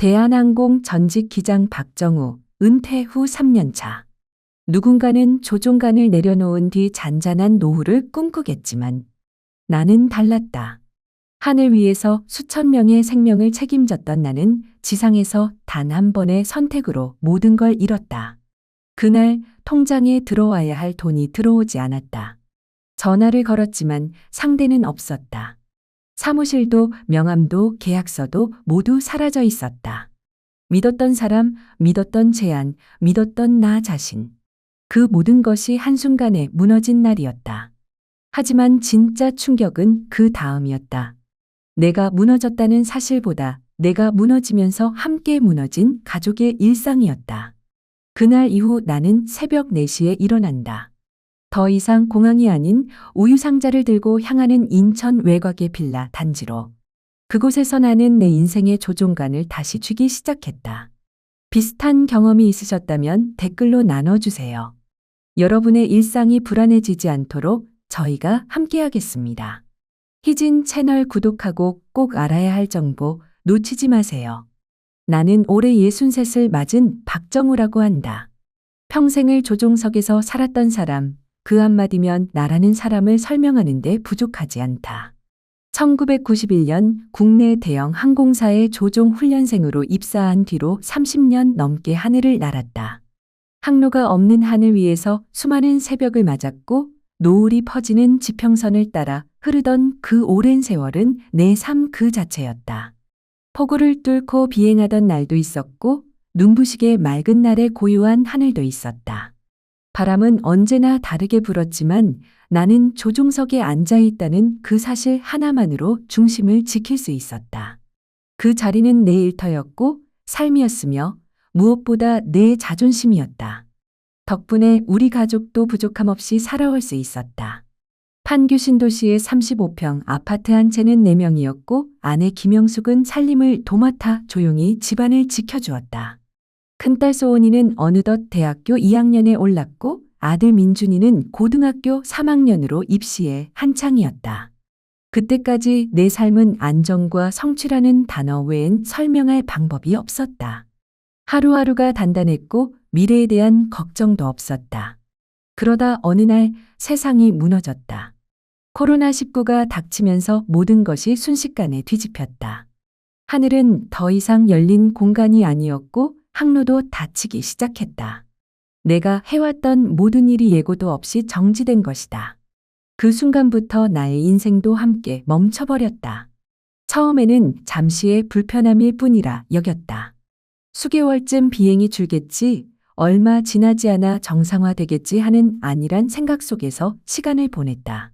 대한항공 전직 기장 박정우, 은퇴 후 3년 차. 누군가는 조종관을 내려놓은 뒤 잔잔한 노후를 꿈꾸겠지만 나는 달랐다. 하늘 위에서 수천 명의 생명을 책임졌던 나는 지상에서 단 한 번의 선택으로 모든 걸 잃었다. 그날 통장에 들어와야 할 돈이 들어오지 않았다. 전화를 걸었지만 상대는 없었다. 사무실도 명함도 계약서도 모두 사라져 있었다. 믿었던 사람, 믿었던 제안, 믿었던 나 자신. 그 모든 것이 한순간에 무너진 날이었다. 하지만 진짜 충격은 그 다음이었다. 내가 무너졌다는 사실보다 내가 무너지면서 함께 무너진 가족의 일상이었다. 그날 이후 나는 새벽 4시에 일어난다. 더 이상 공항이 아닌 우유상자를 들고 향하는 인천 외곽의 빌라 단지로. 그곳에서 나는 내 인생의 조종관을 다시 쥐기 시작했다. 비슷한 경험이 있으셨다면 댓글로 나눠주세요. 여러분의 일상이 불안해지지 않도록 저희가 함께하겠습니다. 희진 채널 구독하고 꼭 알아야 할 정보 놓치지 마세요. 나는 올해 63을 맞은 박정우라고 한다. 평생을 조종석에서 살았던 사람, 그 한마디면 나라는 사람을 설명하는데 부족하지 않다. 1991년 국내 대형 항공사의 조종 훈련생으로 입사한 뒤로 30년 넘게 하늘을 날았다. 항로가 없는 하늘 위에서 수많은 새벽을 맞았고 노을이 퍼지는 지평선을 따라 흐르던 그 오랜 세월은 내 삶 그 자체였다. 폭우를 뚫고 비행하던 날도 있었고 눈부시게 맑은 날에 고요한 하늘도 있었다. 바람은 언제나 다르게 불었지만 나는 조종석에 앉아 있다는 그 사실 하나만으로 중심을 지킬 수 있었다. 그 자리는 내 일터였고 삶이었으며 무엇보다 내 자존심이었다. 덕분에 우리 가족도 부족함 없이 살아올 수 있었다. 판교 신도시의 35평 아파트 한 채는 4명이었고 아내 김영숙은 살림을 도맡아 조용히 집안을 지켜주었다. 큰딸 소은이는 어느덧 대학교 2학년에 올랐고 아들 민준이는 고등학교 3학년으로 입시에 한창이었다. 그때까지 내 삶은 안정과 성취라는 단어 외엔 설명할 방법이 없었다. 하루하루가 단단했고 미래에 대한 걱정도 없었다. 그러다 어느 날 세상이 무너졌다. 코로나19가 닥치면서 모든 것이 순식간에 뒤집혔다. 하늘은 더 이상 열린 공간이 아니었고 항로도 닫히기 시작했다. 내가 해왔던 모든 일이 예고도 없이 정지된 것이다. 그 순간부터 나의 인생도 함께 멈춰버렸다. 처음에는 잠시의 불편함일 뿐이라 여겼다. 수개월쯤 비행이 줄겠지, 얼마 지나지 않아 정상화되겠지 하는 안일한 생각 속에서 시간을 보냈다.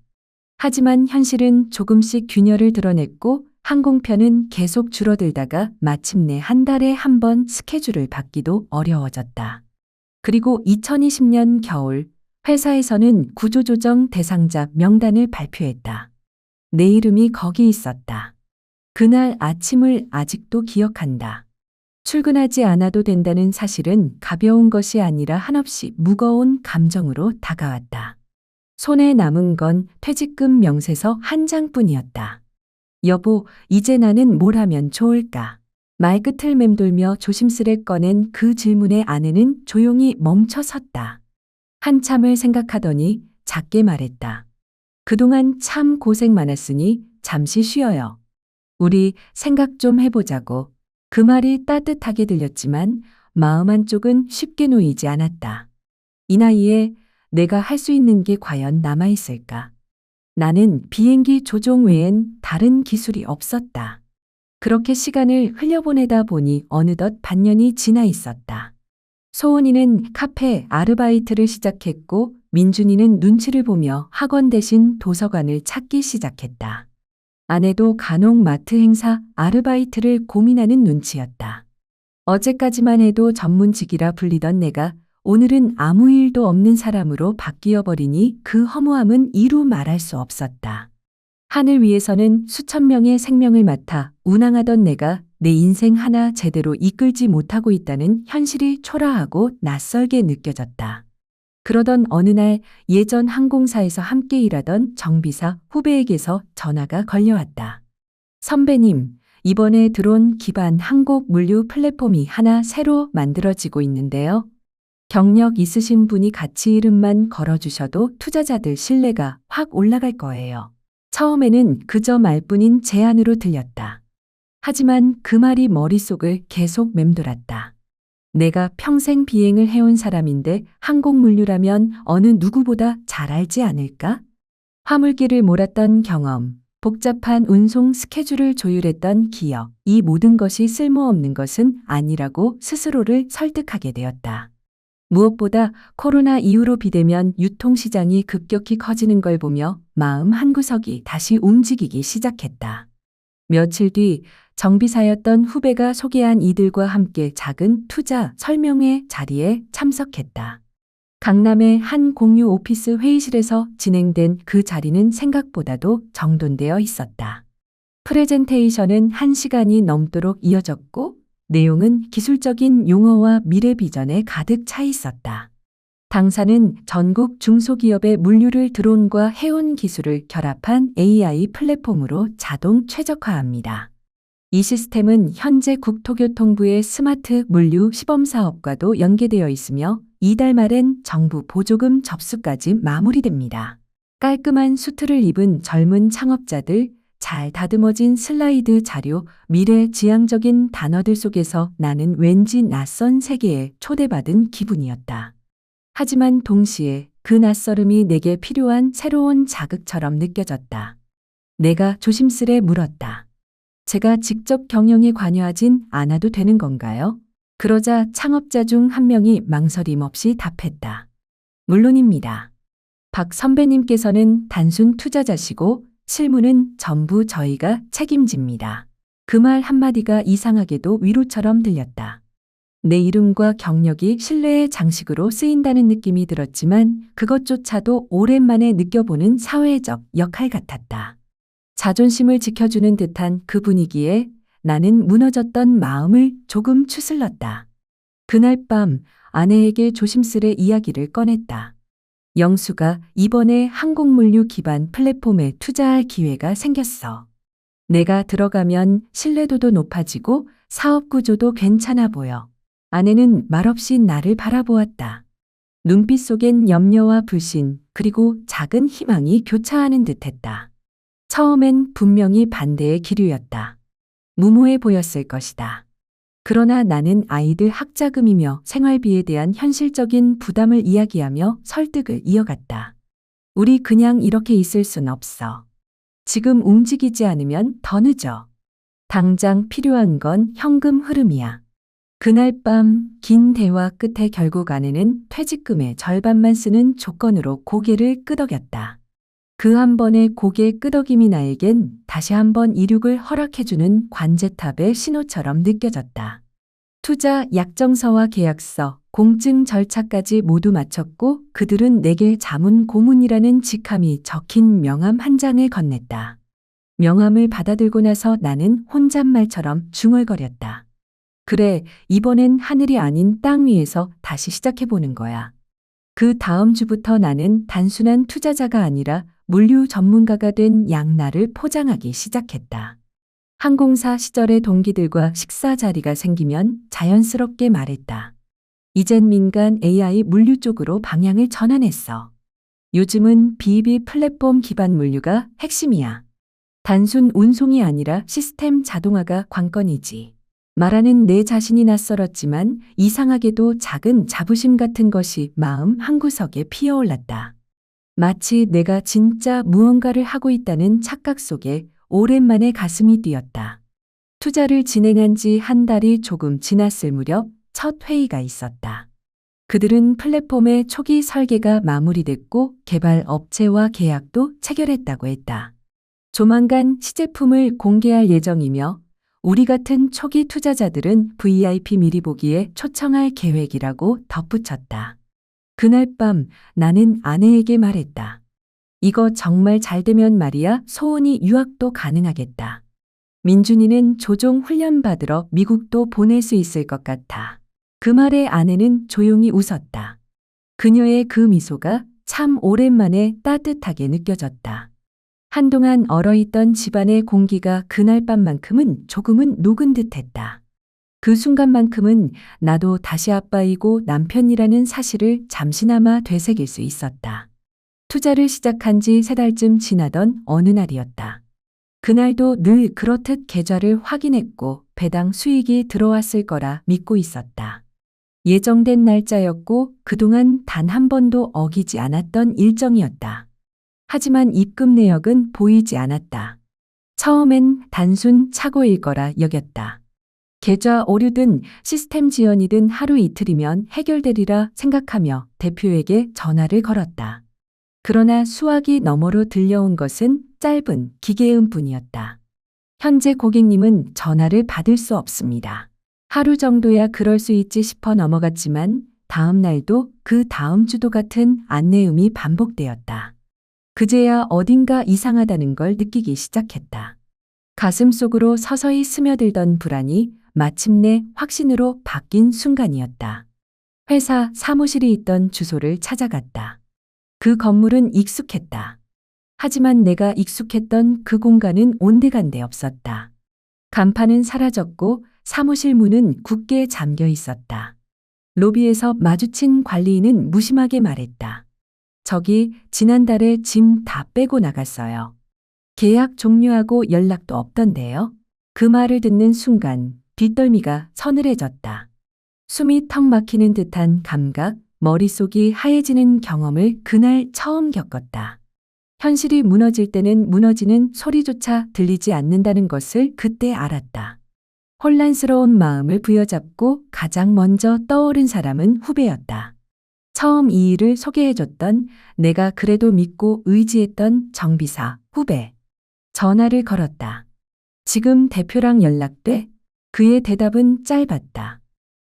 하지만 현실은 조금씩 균열을 드러냈고 항공편은 계속 줄어들다가 마침내 한 달에 한 번 스케줄을 받기도 어려워졌다. 그리고 2020년 겨울 회사에서는 구조조정 대상자 명단을 발표했다. 내 이름이 거기 있었다. 그날 아침을 아직도 기억한다. 출근하지 않아도 된다는 사실은 가벼운 것이 아니라 한없이 무거운 감정으로 다가왔다. 손에 남은 건 퇴직금 명세서 한 장뿐이었다. 여보, 이제 나는 뭘 하면 좋을까? 말끝을 맴돌며 조심스레 꺼낸 그 질문에 아내는 조용히 멈춰 섰다. 한참을 생각하더니 작게 말했다. 그동안 참 고생 많았으니 잠시 쉬어요. 우리 생각 좀 해보자고. 그 말이 따뜻하게 들렸지만 마음 한쪽은 쉽게 놓이지 않았다. 이 나이에 내가 할 수 있는 게 과연 남아있을까? 나는 비행기 조종 외엔 다른 기술이 없었다. 그렇게 시간을 흘려보내다 보니 어느덧 반년이 지나 있었다. 소은이는 카페 아르바이트를 시작했고 민준이는 눈치를 보며 학원 대신 도서관을 찾기 시작했다. 아내도 간혹 마트 행사 아르바이트를 고민하는 눈치였다. 어제까지만 해도 전문직이라 불리던 내가 오늘은 아무 일도 없는 사람으로 바뀌어 버리니 그 허무함은 이루 말할 수 없었다. 하늘 위에서는 수천 명의 생명을 맡아 운항하던 내가 내 인생 하나 제대로 이끌지 못하고 있다는 현실이 초라하고 낯설게 느껴졌다. 그러던 어느 날 예전 항공사에서 함께 일하던 정비사 후배에게서 전화가 걸려왔다. 선배님, 이번에 드론 기반 항공 물류 플랫폼이 하나 새로 만들어지고 있는데요. 경력 있으신 분이 같이 이름만 걸어주셔도 투자자들 신뢰가 확 올라갈 거예요. 처음에는 그저 말뿐인 제안으로 들렸다. 하지만 그 말이 머릿속을 계속 맴돌았다. 내가 평생 비행을 해온 사람인데 항공물류라면 어느 누구보다 잘 알지 않을까? 화물기를 몰았던 경험, 복잡한 운송 스케줄을 조율했던 기억, 이 모든 것이 쓸모없는 것은 아니라고 스스로를 설득하게 되었다. 무엇보다 코로나 이후로 비대면 유통시장이 급격히 커지는 걸 보며 마음 한구석이 다시 움직이기 시작했다. 며칠 뒤 정비사였던 후배가 소개한 이들과 함께 작은 투자 설명회 자리에 참석했다. 강남의 한 공유 오피스 회의실에서 진행된 그 자리는 생각보다도 정돈되어 있었다. 프레젠테이션은 1시간이 넘도록 이어졌고 내용은 기술적인 용어와 미래 비전에 가득 차 있었다. 당사는 전국 중소기업의 물류를 드론과 해운 기술을 결합한 AI 플랫폼으로 자동 최적화합니다. 이 시스템은 현재 국토교통부의 스마트 물류 시범 사업과도 연계되어 있으며 이달 말엔 정부 보조금 접수까지 마무리됩니다. 깔끔한 수트를 입은 젊은 창업자들, 잘 다듬어진 슬라이드 자료, 미래지향적인 단어들 속에서 나는 왠지 낯선 세계에 초대받은 기분이었다. 하지만 동시에 그 낯설음이 내게 필요한 새로운 자극처럼 느껴졌다. 내가 조심스레 물었다. 제가 직접 경영에 관여하진 않아도 되는 건가요? 그러자 창업자 중 한 명이 망설임 없이 답했다. 물론입니다. 박 선배님께서는 단순 투자자시고 실무는 전부 저희가 책임집니다. 그 말 한마디가 이상하게도 위로처럼 들렸다. 내 이름과 경력이 신뢰의 장식으로 쓰인다는 느낌이 들었지만 그것조차도 오랜만에 느껴보는 사회적 역할 같았다. 자존심을 지켜주는 듯한 그 분위기에 나는 무너졌던 마음을 조금 추슬렀다. 그날 밤 아내에게 조심스레 이야기를 꺼냈다. 영수가 이번에 항공물류 기반 플랫폼에 투자할 기회가 생겼어. 내가 들어가면 신뢰도도 높아지고 사업 구조도 괜찮아 보여. 아내는 말없이 나를 바라보았다. 눈빛 속엔 염려와 불신 그리고 작은 희망이 교차하는 듯했다. 처음엔 분명히 반대의 기류였다. 무모해 보였을 것이다. 그러나 나는 아이들 학자금이며 생활비에 대한 현실적인 부담을 이야기하며 설득을 이어갔다. 우리 그냥 이렇게 있을 순 없어. 지금 움직이지 않으면 더 늦어. 당장 필요한 건 현금 흐름이야. 그날 밤 긴 대화 끝에 결국 아내는 퇴직금의 절반만 쓰는 조건으로 고개를 끄덕였다. 그 한 번의 고개 끄덕임이 나에겐 다시 한번 이륙을 허락해주는 관제탑의 신호처럼 느껴졌다. 투자 약정서와 계약서, 공증 절차까지 모두 마쳤고 그들은 내게 자문 고문이라는 직함이 적힌 명함 한 장을 건넸다. 명함을 받아들고 나서 나는 혼잣말처럼 중얼거렸다. 그래, 이번엔 하늘이 아닌 땅 위에서 다시 시작해보는 거야. 그 다음 주부터 나는 단순한 투자자가 아니라 물류 전문가가 된 양날을 포장하기 시작했다. 항공사 시절의 동기들과 식사 자리가 생기면 자연스럽게 말했다. 이젠 민간 AI 물류 쪽으로 방향을 전환했어. 요즘은 B2B 플랫폼 기반 물류가 핵심이야. 단순 운송이 아니라 시스템 자동화가 관건이지. 말하는 내 자신이 낯설었지만 이상하게도 작은 자부심 같은 것이 마음 한구석에 피어올랐다. 마치 내가 진짜 무언가를 하고 있다는 착각 속에 오랜만에 가슴이 뛰었다. 투자를 진행한 지 한 달이 조금 지났을 무렵 첫 회의가 있었다. 그들은 플랫폼의 초기 설계가 마무리됐고 개발 업체와 계약도 체결했다고 했다. 조만간 시제품을 공개할 예정이며 우리 같은 초기 투자자들은 VIP 미리 보기에 초청할 계획이라고 덧붙였다. 그날 밤 나는 아내에게 말했다. 이거 정말 잘 되면 말이야 소은이 유학도 가능하겠다. 민준이는 조종 훈련 받으러 미국도 보낼 수 있을 것 같아. 그 말에 아내는 조용히 웃었다. 그녀의 그 미소가 참 오랜만에 따뜻하게 느껴졌다. 한동안 얼어있던 집안의 공기가 그날 밤만큼은 조금은 녹은 듯했다. 그 순간만큼은 나도 다시 아빠이고 남편이라는 사실을 잠시나마 되새길 수 있었다. 투자를 시작한 지 3달쯤 지나던 어느 날이었다. 그날도 늘 그렇듯 계좌를 확인했고 배당 수익이 들어왔을 거라 믿고 있었다. 예정된 날짜였고 그동안 단 한 번도 어기지 않았던 일정이었다. 하지만 입금 내역은 보이지 않았다. 처음엔 단순 착오일 거라 여겼다. 계좌 오류든 시스템 지연이든 하루 이틀이면 해결되리라 생각하며 대표에게 전화를 걸었다. 그러나 수화기 너머로 들려온 것은 짧은 기계음뿐이었다. 현재 고객님은 전화를 받을 수 없습니다. 하루 정도야 그럴 수 있지 싶어 넘어갔지만 다음 날도 그 다음 주도 같은 안내음이 반복되었다. 그제야 어딘가 이상하다는 걸 느끼기 시작했다. 가슴속으로 서서히 스며들던 불안이 마침내 확신으로 바뀐 순간이었다. 회사 사무실이 있던 주소를 찾아갔다. 그 건물은 익숙했다. 하지만 내가 익숙했던 그 공간은 온데간데 없었다. 간판은 사라졌고 사무실 문은 굳게 잠겨 있었다. 로비에서 마주친 관리인은 무심하게 말했다. 저기 지난달에 짐 다 빼고 나갔어요. 계약 종료하고 연락도 없던데요. 그 말을 듣는 순간 뒷덜미가 서늘해졌다. 숨이 턱 막히는 듯한 감각, 머릿속이 하얘지는 경험을 그날 처음 겪었다. 현실이 무너질 때는 무너지는 소리조차 들리지 않는다는 것을 그때 알았다. 혼란스러운 마음을 부여잡고 가장 먼저 떠오른 사람은 후배였다. 처음 이 일을 소개해줬던 내가 그래도 믿고 의지했던 정비사 후배. 전화를 걸었다. 지금 대표랑 연락돼? 그의 대답은 짧았다.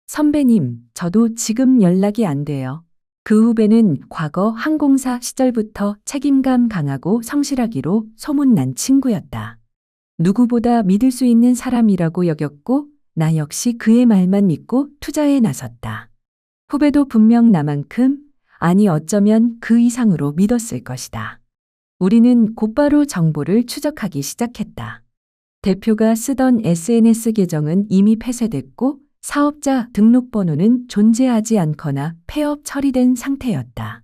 선배님, 저도 지금 연락이 안 돼요. 그 후배는 과거 항공사 시절부터 책임감 강하고 성실하기로 소문난 친구였다. 누구보다 믿을 수 있는 사람이라고 여겼고 나 역시 그의 말만 믿고 투자에 나섰다. 후배도 분명 나만큼, 아니 어쩌면 그 이상으로 믿었을 것이다. 우리는 곧바로 정보를 추적하기 시작했다. 대표가 쓰던 SNS 계정은 이미 폐쇄됐고 사업자 등록번호는 존재하지 않거나 폐업 처리된 상태였다.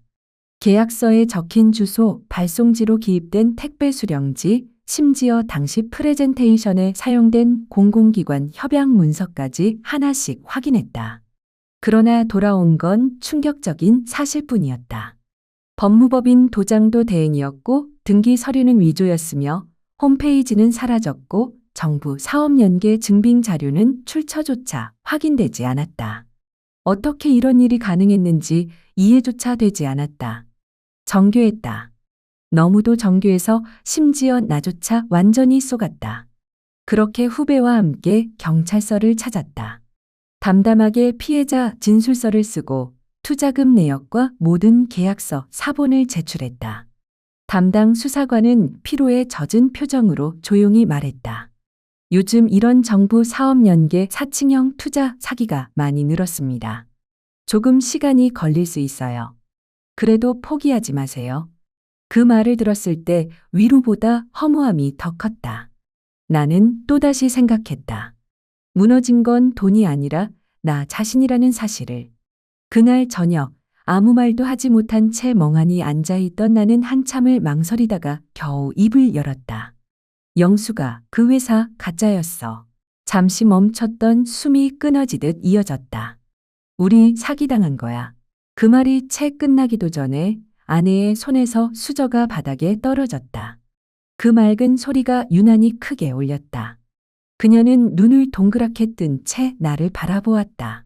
계약서에 적힌 주소, 발송지로 기입된 택배 수령지, 심지어 당시 프레젠테이션에 사용된 공공기관 협약 문서까지 하나씩 확인했다. 그러나 돌아온 건 충격적인 사실뿐이었다. 법무법인 도장도 대행이었고 등기 서류는 위조였으며 홈페이지는 사라졌고 정부 사업연계 증빙 자료는 출처조차 확인되지 않았다. 어떻게 이런 일이 가능했는지 이해조차 되지 않았다. 정교했다. 너무도 정교해서 심지어 나조차 완전히 속았다. 그렇게 후배와 함께 경찰서를 찾았다. 담담하게 피해자 진술서를 쓰고 투자금 내역과 모든 계약서 사본을 제출했다. 담당 수사관은 피로에 젖은 표정으로 조용히 말했다. 요즘 이런 정부 사업 연계 사칭형 투자 사기가 많이 늘었습니다. 조금 시간이 걸릴 수 있어요. 그래도 포기하지 마세요. 그 말을 들었을 때 위로보다 허무함이 더 컸다. 나는 또다시 생각했다. 무너진 건 돈이 아니라 나 자신이라는 사실을. 그날 저녁 아무 말도 하지 못한 채 멍하니 앉아있던 나는 한참을 망설이다가 겨우 입을 열었다. 영수가 그 회사 가짜였어. 잠시 멈췄던 숨이 끊어지듯 이어졌다. 우리 사기당한 거야. 그 말이 채 끝나기도 전에 아내의 손에서 수저가 바닥에 떨어졌다. 그 맑은 소리가 유난히 크게 울렸다. 그녀는 눈을 동그랗게 뜬 채 나를 바라보았다.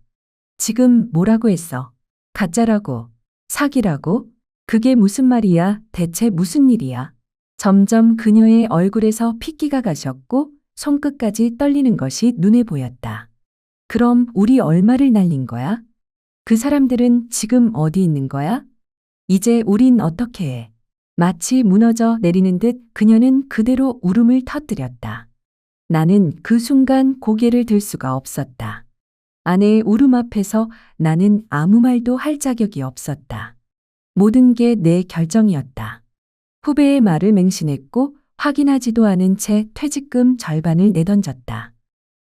지금 뭐라고 했어? 가짜라고, 사기라고? 그게 무슨 말이야? 대체 무슨 일이야? 점점 그녀의 얼굴에서 핏기가 가셨고 손끝까지 떨리는 것이 눈에 보였다. 그럼 우리 얼마를 날린 거야? 그 사람들은 지금 어디 있는 거야? 이제 우린 어떻게 해? 마치 무너져 내리는 듯 그녀는 그대로 울음을 터뜨렸다. 나는 그 순간 고개를 들 수가 없었다. 아내의 울음 앞에서 나는 아무 말도 할 자격이 없었다. 모든 게 내 결정이었다. 후배의 말을 맹신했고 확인하지도 않은 채 퇴직금 절반을 내던졌다.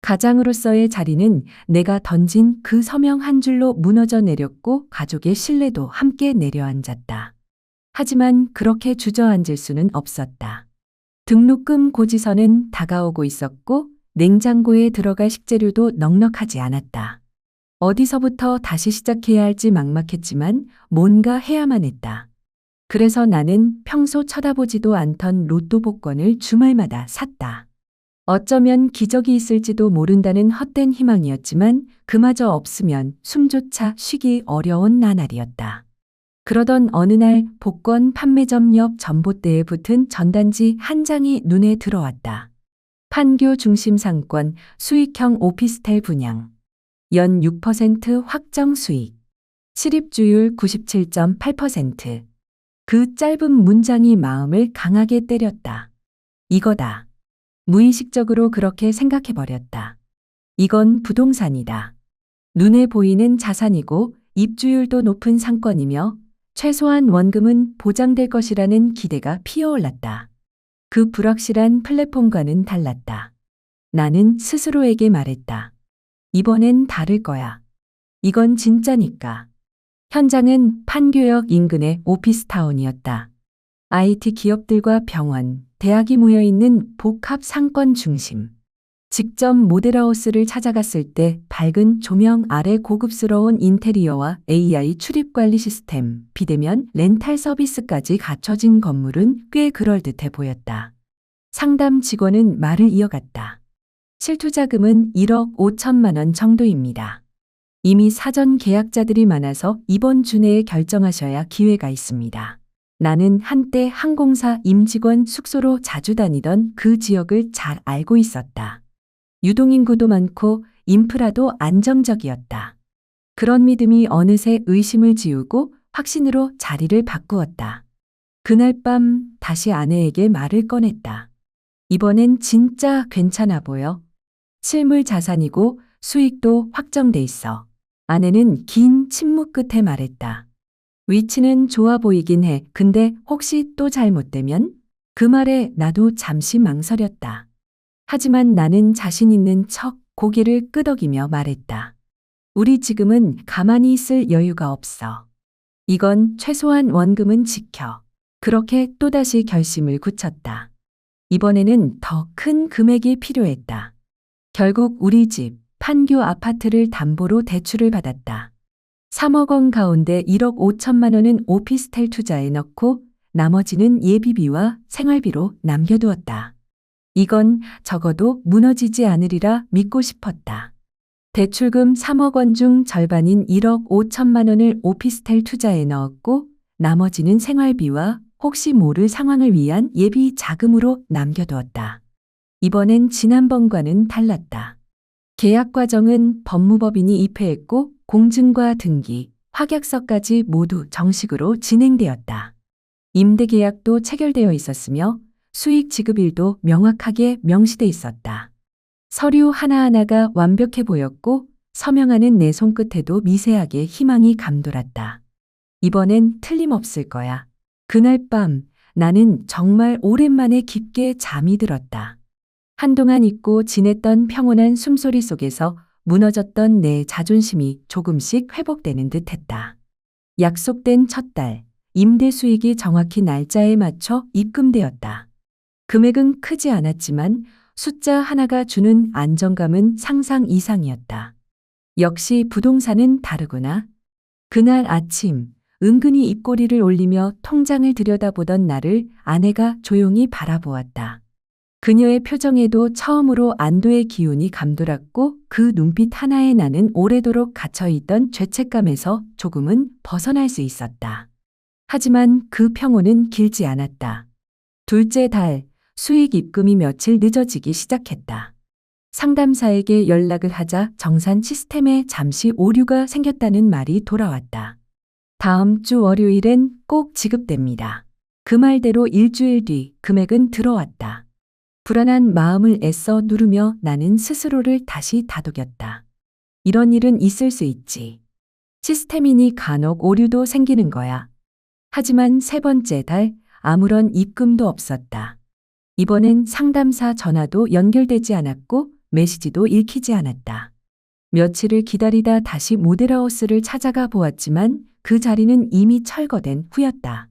가장으로서의 자리는 내가 던진 그 서명 한 줄로 무너져 내렸고 가족의 신뢰도 함께 내려앉았다. 하지만 그렇게 주저앉을 수는 없었다. 등록금 고지서는 다가오고 있었고 냉장고에 들어갈 식재료도 넉넉하지 않았다. 어디서부터 다시 시작해야 할지 막막했지만 뭔가 해야만 했다. 그래서 나는 평소 쳐다보지도 않던 로또 복권을 주말마다 샀다. 어쩌면 기적이 있을지도 모른다는 헛된 희망이었지만 그마저 없으면 숨조차 쉬기 어려운 나날이었다. 그러던 어느 날 복권 판매점 옆 전봇대에 붙은 전단지 한 장이 눈에 들어왔다. 판교 중심 상권 수익형 오피스텔 분양. 연 6% 확정 수익. 실입주율 97.8%. 그 짧은 문장이 마음을 강하게 때렸다. 이거다. 무의식적으로 그렇게 생각해버렸다. 이건 부동산이다. 눈에 보이는 자산이고 입주율도 높은 상권이며 최소한 원금은 보장될 것이라는 기대가 피어올랐다. 그 불확실한 플랫폼과는 달랐다. 나는 스스로에게 말했다. 이번엔 다를 거야. 이건 진짜니까. 현장은 판교역 인근의 오피스타운이었다. IT 기업들과 병원, 대학이 모여있는 복합 상권 중심. 직접 모델하우스를 찾아갔을 때 밝은 조명 아래 고급스러운 인테리어와 AI 출입 관리 시스템, 비대면 렌탈 서비스까지 갖춰진 건물은 꽤 그럴듯해 보였다. 상담 직원은 말을 이어갔다. 실투자금은 1억 5천만 원 정도입니다. 이미 사전 계약자들이 많아서 이번 주 내에 결정하셔야 기회가 있습니다. 나는 한때 항공사 임직원 숙소로 자주 다니던 그 지역을 잘 알고 있었다. 유동인구도 많고 인프라도 안정적이었다. 그런 믿음이 어느새 의심을 지우고 확신으로 자리를 바꾸었다. 그날 밤 다시 아내에게 말을 꺼냈다. 이번엔 진짜 괜찮아 보여. 실물 자산이고 수익도 확정돼 있어. 아내는 긴 침묵 끝에 말했다. 위치는 좋아 보이긴 해. 근데 혹시 또 잘못되면? 그 말에 나도 잠시 망설였다. 하지만 나는 자신 있는 척 고개를 끄덕이며 말했다. 우리 지금은 가만히 있을 여유가 없어. 이건 최소한 원금은 지켜. 그렇게 또다시 결심을 굳혔다. 이번에는 더 큰 금액이 필요했다. 결국 우리 집, 판교 아파트를 담보로 대출을 받았다. 3억 원 가운데 1억 5천만 원은 오피스텔 투자에 넣고 나머지는 예비비와 생활비로 남겨두었다. 이건 적어도 무너지지 않으리라 믿고 싶었다. 대출금 3억 원 중 절반인 1억 5천만 원을 오피스텔 투자에 넣었고 나머지는 생활비와 혹시 모를 상황을 위한 예비 자금으로 남겨두었다. 이번엔 지난번과는 달랐다. 계약 과정은 법무법인이 입회했고 공증과 등기, 확약서까지 모두 정식으로 진행되었다. 임대 계약도 체결되어 있었으며 수익 지급일도 명확하게 명시돼 있었다. 서류 하나하나가 완벽해 보였고 서명하는 내 손끝에도 미세하게 희망이 감돌았다. 이번엔 틀림없을 거야. 그날 밤 나는 정말 오랜만에 깊게 잠이 들었다. 한동안 잊고 지냈던 평온한 숨소리 속에서 무너졌던 내 자존심이 조금씩 회복되는 듯했다. 약속된 첫 달, 임대 수익이 정확히 날짜에 맞춰 입금되었다. 금액은 크지 않았지만 숫자 하나가 주는 안정감은 상상 이상이었다. 역시 부동산은 다르구나. 그날 아침, 은근히 입꼬리를 올리며 통장을 들여다보던 나를 아내가 조용히 바라보았다. 그녀의 표정에도 처음으로 안도의 기운이 감돌았고 그 눈빛 하나에 나는 오래도록 갇혀있던 죄책감에서 조금은 벗어날 수 있었다. 하지만 그 평온은 길지 않았다. 둘째 달, 수익 입금이 며칠 늦어지기 시작했다. 상담사에게 연락을 하자 정산 시스템에 잠시 오류가 생겼다는 말이 돌아왔다. 다음 주 월요일엔 꼭 지급됩니다. 그 말대로 일주일 뒤 금액은 들어왔다. 불안한 마음을 애써 누르며 나는 스스로를 다시 다독였다. 이런 일은 있을 수 있지. 시스템이니 간혹 오류도 생기는 거야. 하지만 세 번째 달 아무런 입금도 없었다. 이번엔 상담사 전화도 연결되지 않았고 메시지도 읽히지 않았다. 며칠을 기다리다 다시 모델하우스를 찾아가 보았지만 그 자리는 이미 철거된 후였다.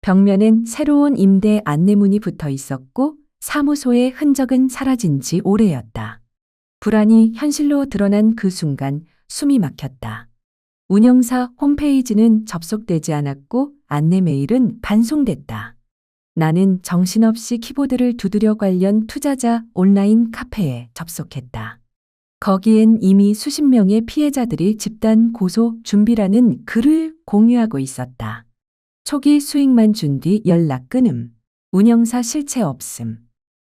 벽면엔 새로운 임대 안내문이 붙어 있었고 사무소의 흔적은 사라진 지 오래였다. 불안이 현실로 드러난 그 순간 숨이 막혔다. 운영사 홈페이지는 접속되지 않았고 안내 메일은 반송됐다. 나는 정신없이 키보드를 두드려 관련 투자자 온라인 카페에 접속했다. 거기엔 이미 수십 명의 피해자들이 집단 고소 준비라는 글을 공유하고 있었다. 초기 수익만 준 뒤 연락 끊음. 운영사 실체 없음.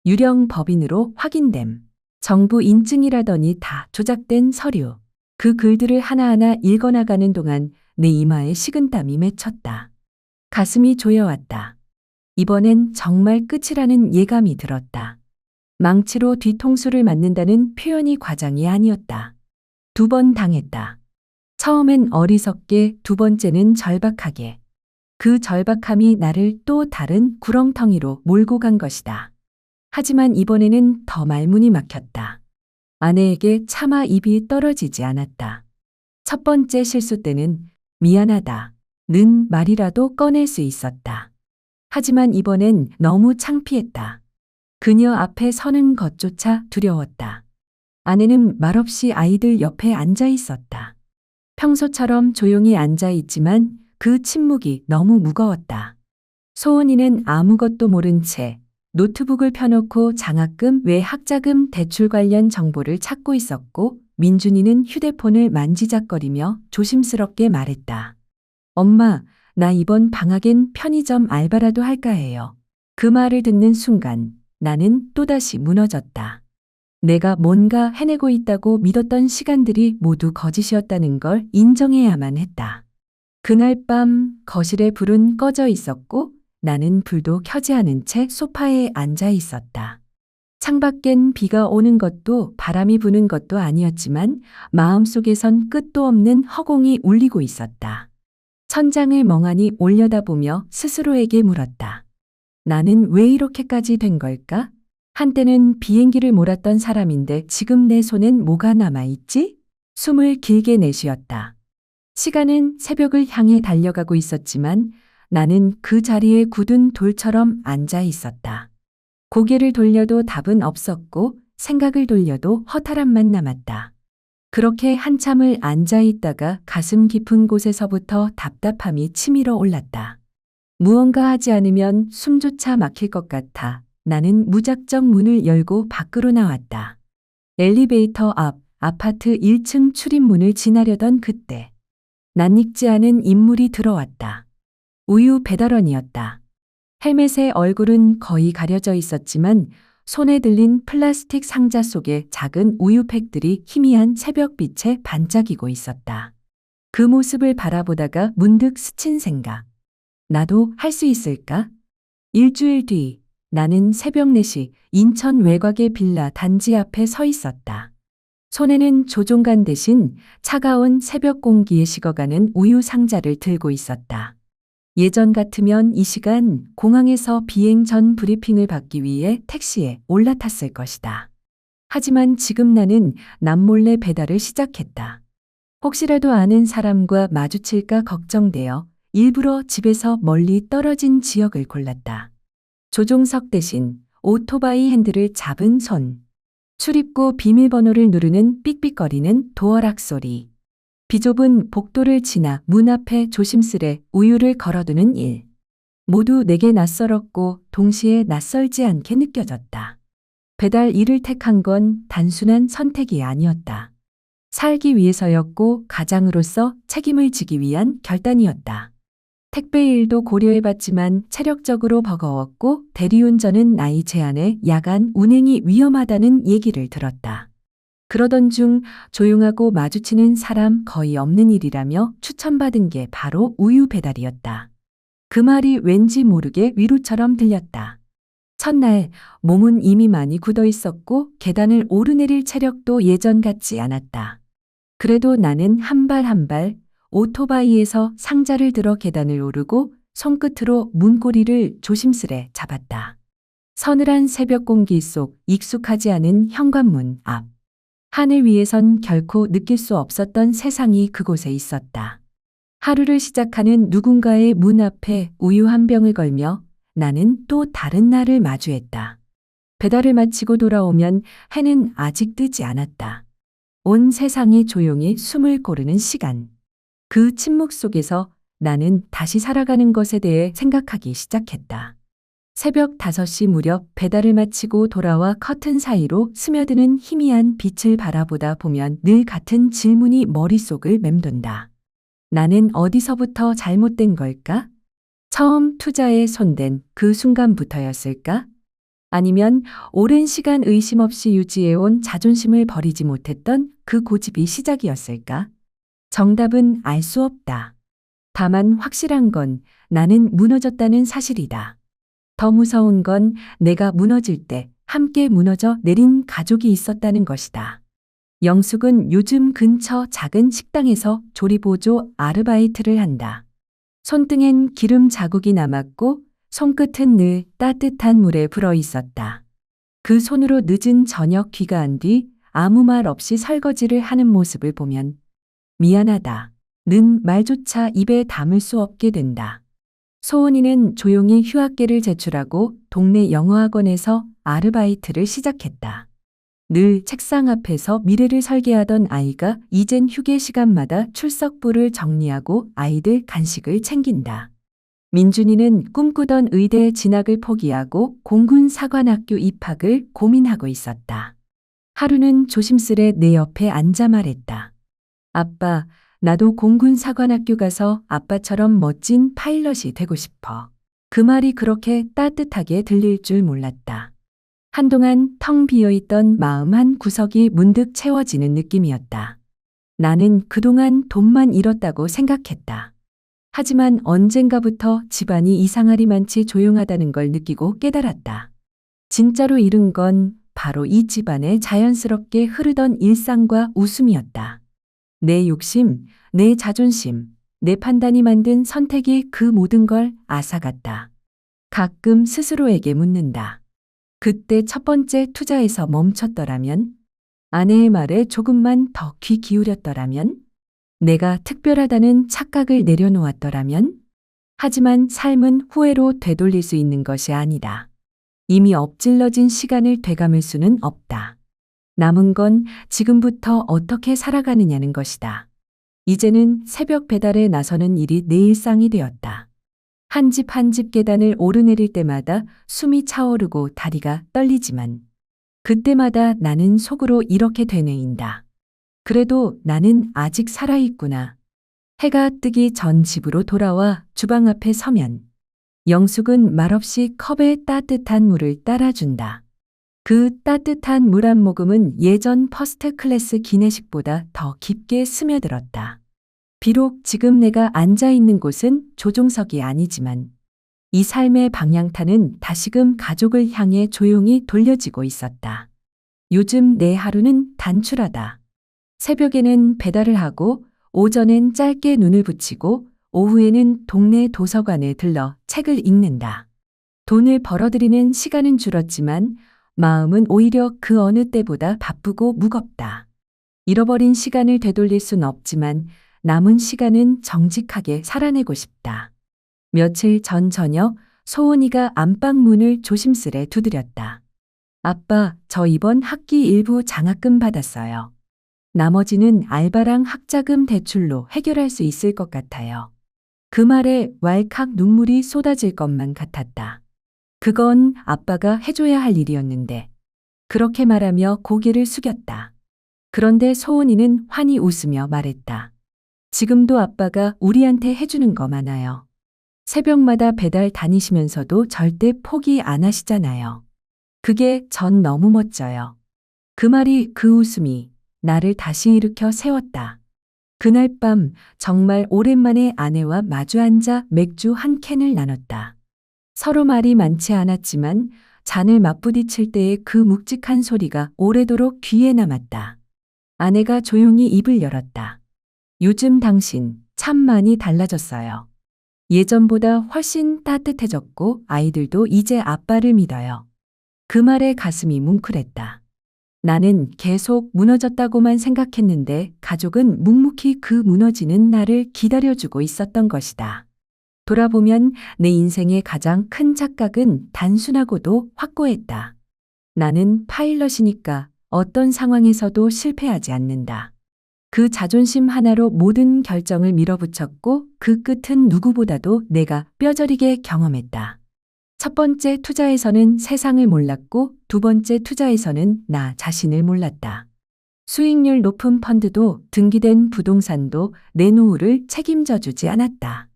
유령 법인으로 확인됨. 정부 인증이라더니 다 조작된 서류. 그 글들을 하나하나 읽어나가는 동안 내 이마에 식은땀이 맺혔다. 가슴이 조여왔다. 이번엔 정말 끝이라는 예감이 들었다. 망치로 뒤통수를 맞는다는 표현이 과장이 아니었다. 2번 당했다. 처음엔 어리석게, 2번째는 절박하게. 그 절박함이 나를 또 다른 구렁텅이로 몰고 간 것이다. 하지만 이번에는 더 말문이 막혔다. 아내에게 차마 입이 떨어지지 않았다. 첫 번째 실수 때는 미안하다 는 말이라도 꺼낼 수 있었다. 하지만 이번엔 너무 창피했다. 그녀 앞에 서는 것조차 두려웠다. 아내는 말없이 아이들 옆에 앉아 있었다. 평소처럼 조용히 앉아 있지만 그 침묵이 너무 무거웠다. 소은이는 아무것도 모른 채 노트북을 펴놓고 장학금 외 학자금 대출 관련 정보를 찾고 있었고 민준이는 휴대폰을 만지작거리며 조심스럽게 말했다. 엄마, 나 이번 방학엔 편의점 알바라도 할까 해요. 그 말을 듣는 순간 나는 또다시 무너졌다. 내가 뭔가 해내고 있다고 믿었던 시간들이 모두 거짓이었다는 걸 인정해야만 했다. 그날 밤 거실에 불은 꺼져 있었고 나는 불도 켜지 않은 채 소파에 앉아 있었다. 창밖엔 비가 오는 것도 바람이 부는 것도 아니었지만 마음속에선 끝도 없는 허공이 울리고 있었다. 천장을 멍하니 올려다보며 스스로에게 물었다. 나는 왜 이렇게까지 된 걸까? 한때는 비행기를 몰았던 사람인데 지금 내 손엔 뭐가 남아있지? 숨을 길게 내쉬었다. 시간은 새벽을 향해 달려가고 있었지만 나는 그 자리에 굳은 돌처럼 앉아 있었다. 고개를 돌려도 답은 없었고 생각을 돌려도 허탈함만 남았다. 그렇게 한참을 앉아 있다가 가슴 깊은 곳에서부터 답답함이 치밀어 올랐다. 무언가 하지 않으면 숨조차 막힐 것 같아 나는 무작정 문을 열고 밖으로 나왔다. 엘리베이터 앞 아파트 1층 출입문을 지나려던 그때 낯익지 않은 인물이 들어왔다. 우유 배달원이었다. 헬멧의 얼굴은 거의 가려져 있었지만 손에 들린 플라스틱 상자 속에 작은 우유팩들이 희미한 새벽빛에 반짝이고 있었다. 그 모습을 바라보다가 문득 스친 생각. 나도 할 수 있을까? 일주일 뒤 나는 새벽 4시 인천 외곽의 빌라 단지 앞에 서 있었다. 손에는 조종간 대신 차가운 새벽 공기에 식어가는 우유 상자를 들고 있었다. 예전 같으면 이 시간 공항에서 비행 전 브리핑을 받기 위해 택시에 올라탔을 것이다. 하지만 지금 나는 남몰래 배달을 시작했다. 혹시라도 아는 사람과 마주칠까 걱정되어 일부러 집에서 멀리 떨어진 지역을 골랐다. 조종석 대신 오토바이 핸들을 잡은 손. 출입구 비밀번호를 누르는 삑삑거리는 도어락 소리. 비좁은 복도를 지나 문 앞에 조심스레 우유를 걸어두는 일. 모두 내게 낯설었고 동시에 낯설지 않게 느껴졌다. 배달 일을 택한 건 단순한 선택이 아니었다. 살기 위해서였고 가장으로서 책임을 지기 위한 결단이었다. 택배 일도 고려해봤지만 체력적으로 버거웠고 대리운전은 나이 제한에 야간 운행이 위험하다는 얘기를 들었다. 그러던 중 조용하고 마주치는 사람 거의 없는 일이라며 추천받은 게 바로 우유 배달이었다. 그 말이 왠지 모르게 위로처럼 들렸다. 첫날 몸은 이미 많이 굳어 있었고 계단을 오르내릴 체력도 예전 같지 않았다. 그래도 나는 한 발 한 발 오토바이에서 상자를 들어 계단을 오르고 손끝으로 문고리를 조심스레 잡았다. 서늘한 새벽 공기 속 익숙하지 않은 현관문 앞. 하늘 위에선 결코 느낄 수 없었던 세상이 그곳에 있었다. 하루를 시작하는 누군가의 문 앞에 우유 한 병을 걸며 나는 또 다른 날을 마주했다. 배달을 마치고 돌아오면 해는 아직 뜨지 않았다. 온 세상이 조용히 숨을 고르는 시간. 그 침묵 속에서 나는 다시 살아가는 것에 대해 생각하기 시작했다. 새벽 5시 무렵 배달을 마치고 돌아와 커튼 사이로 스며드는 희미한 빛을 바라보다 보면 늘 같은 질문이 머릿속을 맴돈다. 나는 어디서부터 잘못된 걸까? 처음 투자에 손댄 그 순간부터였을까? 아니면 오랜 시간 의심 없이 유지해온 자존심을 버리지 못했던 그 고집이 시작이었을까? 정답은 알 수 없다. 다만 확실한 건 나는 무너졌다는 사실이다. 더 무서운 건 내가 무너질 때 함께 무너져 내린 가족이 있었다는 것이다. 영숙은 요즘 근처 작은 식당에서 조리보조 아르바이트를 한다. 손등엔 기름 자국이 남았고 손끝은 늘 따뜻한 물에 불어 있었다. 그 손으로 늦은 저녁 귀가한 뒤 아무 말 없이 설거지를 하는 모습을 보면 미안하다 는 말조차 입에 담을 수 없게 된다. 소은이는 조용히 휴학계를 제출하고 동네 영어학원에서 아르바이트를 시작했다. 늘 책상 앞에서 미래를 설계하던 아이가 이젠 휴게 시간마다 출석부를 정리하고 아이들 간식을 챙긴다. 민준이는 꿈꾸던 의대 진학을 포기하고 공군 사관학교 입학을 고민하고 있었다. 하루는 조심스레 내 옆에 앉아 말했다. 아빠, 나도 공군 사관학교 가서 아빠처럼 멋진 파일럿이 되고 싶어. 그 말이 그렇게 따뜻하게 들릴 줄 몰랐다. 한동안 텅 비어있던 마음 한 구석이 문득 채워지는 느낌이었다. 나는 그동안 돈만 잃었다고 생각했다. 하지만 언젠가부터 집안이 이상하리만치 조용하다는 걸 느끼고 깨달았다. 진짜로 잃은 건 바로 이 집안에 자연스럽게 흐르던 일상과 웃음이었다. 내 욕심, 내 자존심, 내 판단이 만든 선택이 그 모든 걸 앗아갔다. 가끔 스스로에게 묻는다. 그때 첫 번째 투자에서 멈췄더라면? 아내의 말에 조금만 더 귀 기울였더라면? 내가 특별하다는 착각을 내려놓았더라면? 하지만 삶은 후회로 되돌릴 수 있는 것이 아니다. 이미 엎질러진 시간을 되감을 수는 없다. 남은 건 지금부터 어떻게 살아가느냐는 것이다. 이제는 새벽 배달에 나서는 일이 내 일상이 되었다. 한 집 한 집 계단을 오르내릴 때마다 숨이 차오르고 다리가 떨리지만 그때마다 나는 속으로 이렇게 되뇌인다. 그래도 나는 아직 살아있구나. 해가 뜨기 전 집으로 돌아와 주방 앞에 서면 영숙은 말없이 컵에 따뜻한 물을 따라준다. 그 따뜻한 물 한 모금은 예전 퍼스트 클래스 기내식보다 더 깊게 스며들었다. 비록 지금 내가 앉아 있는 곳은 조종석이 아니지만 이 삶의 방향타는 다시금 가족을 향해 조용히 돌려지고 있었다. 요즘 내 하루는 단출하다. 새벽에는 배달을 하고 오전엔 짧게 눈을 붙이고 오후에는 동네 도서관에 들러 책을 읽는다. 돈을 벌어들이는 시간은 줄었지만 마음은 오히려 그 어느 때보다 바쁘고 무겁다. 잃어버린 시간을 되돌릴 순 없지만 남은 시간은 정직하게 살아내고 싶다. 며칠 전 저녁 소은이가 안방 문을 조심스레 두드렸다. 아빠, 저 이번 학기 일부 장학금 받았어요. 나머지는 알바랑 학자금 대출로 해결할 수 있을 것 같아요. 그 말에 왈칵 눈물이 쏟아질 것만 같았다. 그건 아빠가 해줘야 할 일이었는데. 그렇게 말하며 고개를 숙였다. 그런데 소은이는 환히 웃으며 말했다. 지금도 아빠가 우리한테 해주는 거 많아요. 새벽마다 배달 다니시면서도 절대 포기 안 하시잖아요. 그게 전 너무 멋져요. 그 말이 그 웃음이 나를 다시 일으켜 세웠다. 그날 밤 정말 오랜만에 아내와 마주 앉아 맥주 한 캔을 나눴다. 서로 말이 많지 않았지만 잔을 맞부딪힐 때의 그 묵직한 소리가 오래도록 귀에 남았다. 아내가 조용히 입을 열었다. 요즘 당신 참 많이 달라졌어요. 예전보다 훨씬 따뜻해졌고 아이들도 이제 아빠를 믿어요. 그 말에 가슴이 뭉클했다. 나는 계속 무너졌다고만 생각했는데 가족은 묵묵히 그 무너지는 나를 기다려주고 있었던 것이다. 돌아보면 내 인생의 가장 큰 착각은 단순하고도 확고했다. 나는 파일럿이니까 어떤 상황에서도 실패하지 않는다. 그 자존심 하나로 모든 결정을 밀어붙였고 그 끝은 누구보다도 내가 뼈저리게 경험했다. 첫 번째 투자에서는 세상을 몰랐고 두 번째 투자에서는 나 자신을 몰랐다. 수익률 높은 펀드도 등기된 부동산도 내 노후를 책임져 주지 않았다.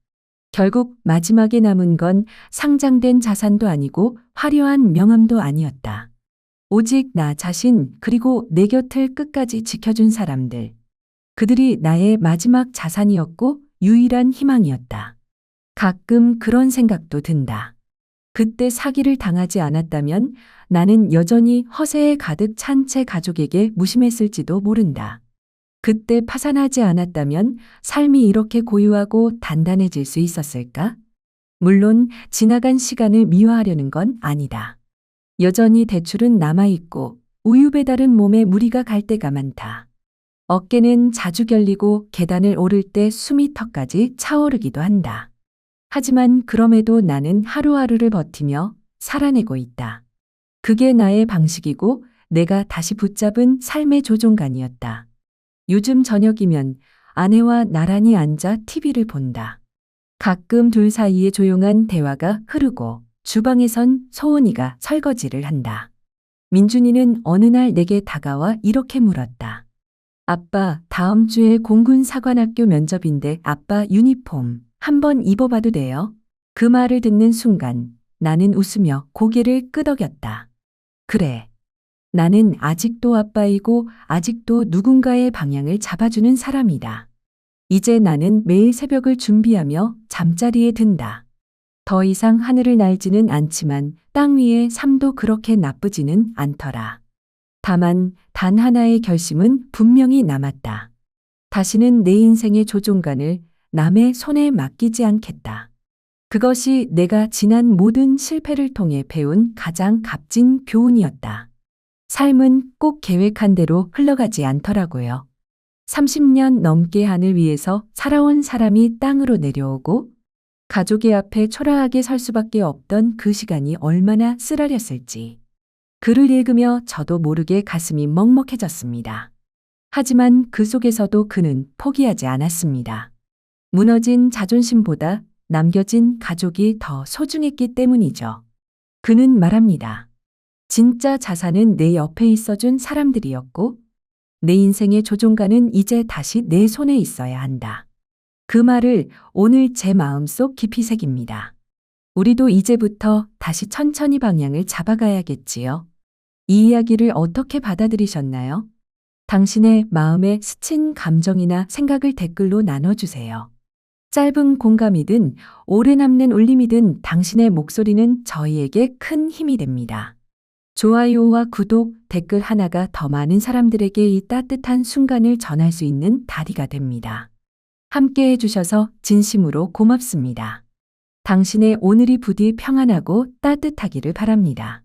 결국 마지막에 남은 건 상장된 자산도 아니고 화려한 명함도 아니었다. 오직 나 자신 그리고 내 곁을 끝까지 지켜준 사람들. 그들이 나의 마지막 자산이었고 유일한 희망이었다. 가끔 그런 생각도 든다. 그때 사기를 당하지 않았다면 나는 여전히 허세에 가득 찬 채 가족에게 무심했을지도 모른다. 그때 파산하지 않았다면 삶이 이렇게 고요하고 단단해질 수 있었을까? 물론 지나간 시간을 미화하려는 건 아니다. 여전히 대출은 남아있고 우유 배달은 몸에 무리가 갈 때가 많다. 어깨는 자주 결리고 계단을 오를 때 숨이 턱까지 차오르기도 한다. 하지만 그럼에도 나는 하루하루를 버티며 살아내고 있다. 그게 나의 방식이고 내가 다시 붙잡은 삶의 조종간이었다. 요즘 저녁이면 아내와 나란히 앉아 TV를 본다. 가끔 둘 사이에 조용한 대화가 흐르고 주방에선 소은이가 설거지를 한다. 민준이는 어느 날 내게 다가와 이렇게 물었다. 아빠, 다음 주에 공군 사관학교 면접인데 아빠 유니폼 한번 입어봐도 돼요? 그 말을 듣는 순간 나는 웃으며 고개를 끄덕였다. 그래. 나는 아직도 아빠이고 아직도 누군가의 방향을 잡아주는 사람이다. 이제 나는 매일 새벽을 준비하며 잠자리에 든다. 더 이상 하늘을 날지는 않지만 땅 위의 삶도 그렇게 나쁘지는 않더라. 다만 단 하나의 결심은 분명히 남았다. 다시는 내 인생의 조종간을 남의 손에 맡기지 않겠다. 그것이 내가 지난 모든 실패를 통해 배운 가장 값진 교훈이었다. 삶은 꼭 계획한 대로 흘러가지 않더라고요. 30년 넘게 하늘 위에서 살아온 사람이 땅으로 내려오고 가족의 앞에 초라하게 설 수밖에 없던 그 시간이 얼마나 쓰라렸을지. 글을 읽으며 저도 모르게 가슴이 먹먹해졌습니다. 하지만 그 속에서도 그는 포기하지 않았습니다. 무너진 자존심보다 남겨진 가족이 더 소중했기 때문이죠. 그는 말합니다. 진짜 자산은 내 옆에 있어준 사람들이었고 내 인생의 조종간은 이제 다시 내 손에 있어야 한다. 그 말을 오늘 제 마음속 깊이 새깁니다. 우리도 이제부터 다시 천천히 방향을 잡아가야겠지요. 이 이야기를 어떻게 받아들이셨나요? 당신의 마음에 스친 감정이나 생각을 댓글로 나눠주세요. 짧은 공감이든 오래 남는 울림이든 당신의 목소리는 저희에게 큰 힘이 됩니다. 좋아요와 구독, 댓글 하나가 더 많은 사람들에게 이 따뜻한 순간을 전할 수 있는 다리가 됩니다. 함께 해주셔서 진심으로 고맙습니다. 당신의 오늘이 부디 평안하고 따뜻하기를 바랍니다.